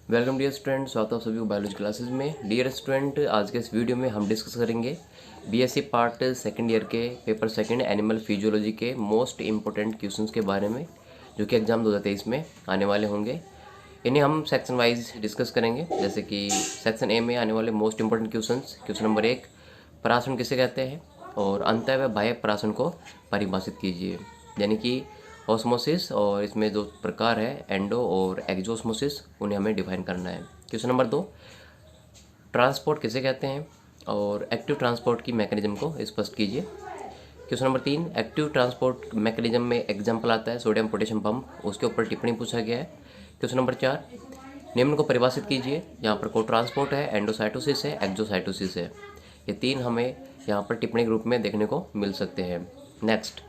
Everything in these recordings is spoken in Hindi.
वेलकम डियर स्टूडेंट, स्वागत है आप सभी को बायोलॉजी क्लासेस में। डियर स्टूडेंट, आज के इस वीडियो में हम डिस्कस करेंगे बीएससी पार्ट सेकंड ईयर के पेपर सेकंड एनिमल फिजियोलॉजी के मोस्ट इंपॉर्टेंट क्वेश्चंस के बारे में, जो कि एग्जाम 2023 में आने वाले होंगे। इन्हें हम सेक्शन वाइज डिस्कस करेंगे। जैसे कि सेक्शन ए में आने वाले मोस्ट इंपॉर्टेंट क्वेश्चन नंबर 1, परासरण किसे कहते हैं, और अंतः व बाह्य परासरण को परिभाषित कीजिए। यानी कि ऑस्मोसिस और इसमें जो प्रकार है एंडो और एक्जोस्मोसिस, उन्हें हमें डिफाइन करना है। क्वेश्चन नंबर 2, ट्रांसपोर्ट किसे कहते हैं और एक्टिव ट्रांसपोर्ट की मैकेनिज्म को स्पष्ट कीजिए। Question number 3, active transport mechanism में एग्जाम्पल आता है सोडियम पोटेशियम पंप, उसके ऊपर टिप्पणी पूछा गया है। क्वेश्चन नंबर 4, निम्न को परिभाषित कीजिए। यहाँ पर को ट्रांसपोर्ट है, एंडोसाइटोसिस है, एक्जोसाइटोसिस है। ये तीन हमें यहाँ पर टिप्पणी के रूप में देखने को मिल सकते हैं। नेक्स्ट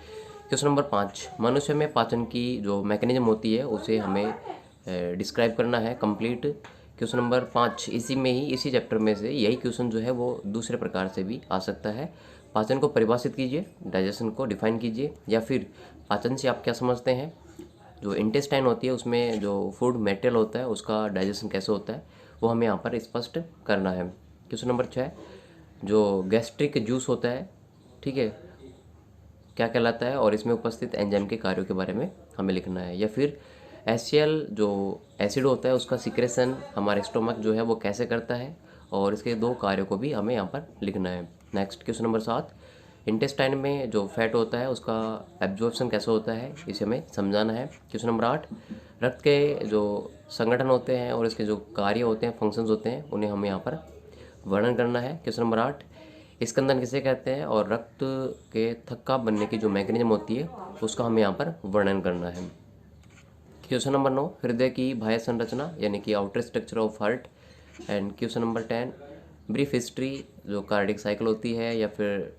क्वेश्चन नंबर 5, मनुष्य में पाचन की जो मैकेनिज्म होती है उसे हमें डिस्क्राइब करना है कंप्लीट। क्वेश्चन नंबर 5 इसी में ही, इसी चैप्टर में से यही क्वेश्चन जो है वो दूसरे प्रकार से भी आ सकता है। पाचन को परिभाषित कीजिए, डाइजेशन को डिफाइन कीजिए, या फिर पाचन से आप क्या समझते हैं। जो इंटेस्टाइन होती है उसमें जो फूड मटेरियल होता है उसका डाइजेशन कैसे होता है वो हमें यहाँ पर स्पष्ट करना है। क्वेश्चन नंबर 6, जो गैस्ट्रिक जूस होता है, ठीक है, क्या कहलाता है और इसमें उपस्थित एंजाइम के कार्यों के बारे में हमें लिखना है। या फिर HCl जो एसिड होता है उसका सिक्रेशन हमारे स्टोमक जो है वो कैसे करता है, और इसके 2 कार्यों को भी हमें यहाँ पर लिखना है। नेक्स्ट क्वेश्चन नंबर 7, इंटेस्टाइन में जो फैट होता है उसका एब्जॉर्प्शन कैसे होता है, इसे हमें समझाना है। क्वेश्चन नंबर 8, रक्त के जो संगठन होते हैं और इसके जो कार्य होते हैं, फंक्शंस होते हैं, उन्हें हमें यहाँ पर वर्णन करना है। क्वेश्चन नंबर 8, स्कंदन किसे कहते हैं और रक्त के थक्का बनने की जो मैकेनिज्म होती है उसका हमें यहाँ पर वर्णन करना है। क्वेश्चन नंबर 9, हृदय की बाह्य संरचना यानी कि outer structure of heart. And question number 10, brief history जो कार्डियक साइकिल होती है, या फिर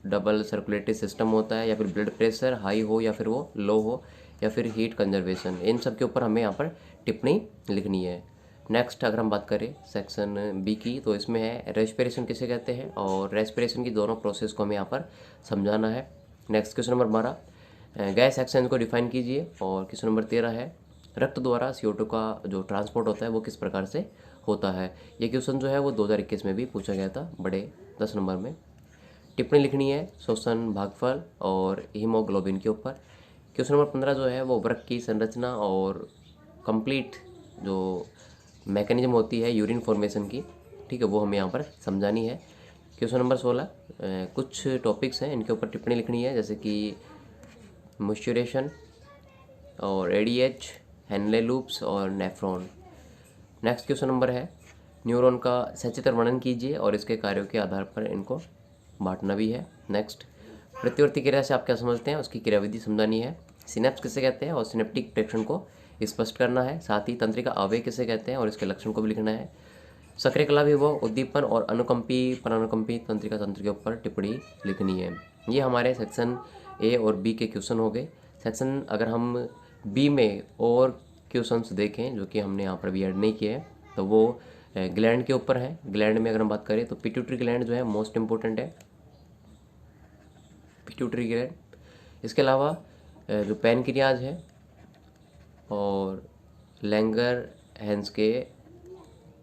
डबल सर्कुलेटरी सिस्टम होता है, या फिर ब्लड प्रेशर हाई हो या फिर वो लो हो, या फिर हीट कंजर्वेशन, इन सब के ऊपर हमें यहाँ पर टिप्पणी लिखनी है। नेक्स्ट अगर हम बात करें सेक्शन बी की, तो इसमें है रेस्पिरेशन किसे कहते हैं और रेस्पिरेशन की दोनों प्रोसेस को हमें यहाँ पर समझाना है। Next question number 12, gas exchange को डिफाइन कीजिए। और क्वेश्चन नंबर 13 है, रक्त द्वारा CO2 का जो ट्रांसपोर्ट होता है वो किस प्रकार से होता है। ये क्वेश्चन जो है वो 2021 में भी पूछा गया था, बड़े 10 नंबर में। टिप्पणी लिखनी है श्वसन, भागफल और हीमोग्लोबिन के ऊपर। क्वेश्चन नंबर 15 जो है वो वृक्क की संरचना और कंप्लीट जो मैकेनिज्म होती है यूरिन फॉर्मेशन की, ठीक है, वो हमें यहाँ पर समझानी है। क्वेश्चन नंबर 16, कुछ टॉपिक्स हैं इनके ऊपर टिप्पणी लिखनी है, जैसे कि मॉइस्चराइजेशन और ADH, हेनले लूप्स और नेफ्रॉन। नेक्स्ट क्वेश्चन नंबर है, न्यूरॉन का सचित्र वर्णन कीजिए और इसके कार्यों के आधार पर इनको बांटना भी है। नेक्स्ट, प्रतिवर्ती क्रिया से आप क्या समझते हैं, उसकी क्रियाविधि समझानी है। सिनेप्स किसे कहते हैं और सिनेप्टिक प्रेक्षण को स्पष्ट करना है। साथ ही तंत्रिका अवयव किसे कहते हैं और इसके लक्षण को भी लिखना है। सक्रिय कला विभव, उद्दीपन और अनुकंपी परानुकंपी तंत्रिका तंत्र के ऊपर टिप्पणी लिखनी है। ये हमारे सेक्शन ए और बी के क्वेश्चन हो गए। सेक्शन अगर हम बी में और क्वेश्चंस देखें जो कि हमने यहाँ पर भी ऐड नहीं किए हैं, तो वो ग्लैंड के ऊपर है। ग्लैंड में अगर हम बात करें तो पिट्यूटरी ग्लैंड जो है मोस्ट इंपॉर्टेंट है, पिट्यूटरी ग्लैंड। इसके अलावा जो पैनक्रियाज है और लैंगर हैंस के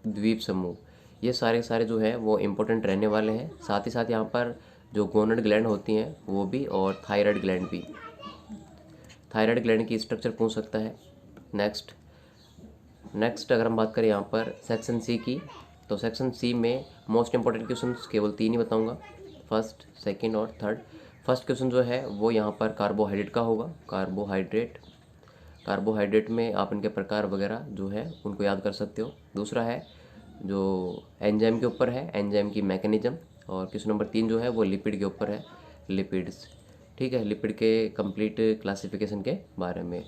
द्वीप समूह, ये सारे जो है वो इम्पोर्टेंट रहने वाले हैं। साथ ही साथ यहाँ पर जो गोनड ग्लैंड होती हैं वो भी, और थायराइड ग्लैंड भी। थायराइड ग्लैंड की स्ट्रक्चर पूछ सकता है। नेक्स्ट अगर हम बात करें यहाँ पर सेक्शन सी की, तो सेक्शन सी में मोस्ट इंपॉर्टेंट क्वेश्चन केवल 3 ही बताऊँगा, फर्स्ट, सेकेंड और थर्ड। फर्स्ट क्वेश्चन जो है वो यहाँ पर कार्बोहाइड्रेट का होगा। कार्बोहाइड्रेट में आप इनके प्रकार वगैरह जो है उनको याद कर सकते हो। दूसरा है जो एंजाइम के ऊपर है, एंजाइम की मैकेनिज्म। और क्वेश्चन नंबर 3 जो है वो लिपिड के ऊपर है, लिपिड्स, ठीक है, लिपिड के कंप्लीट क्लासिफिकेशन के बारे में।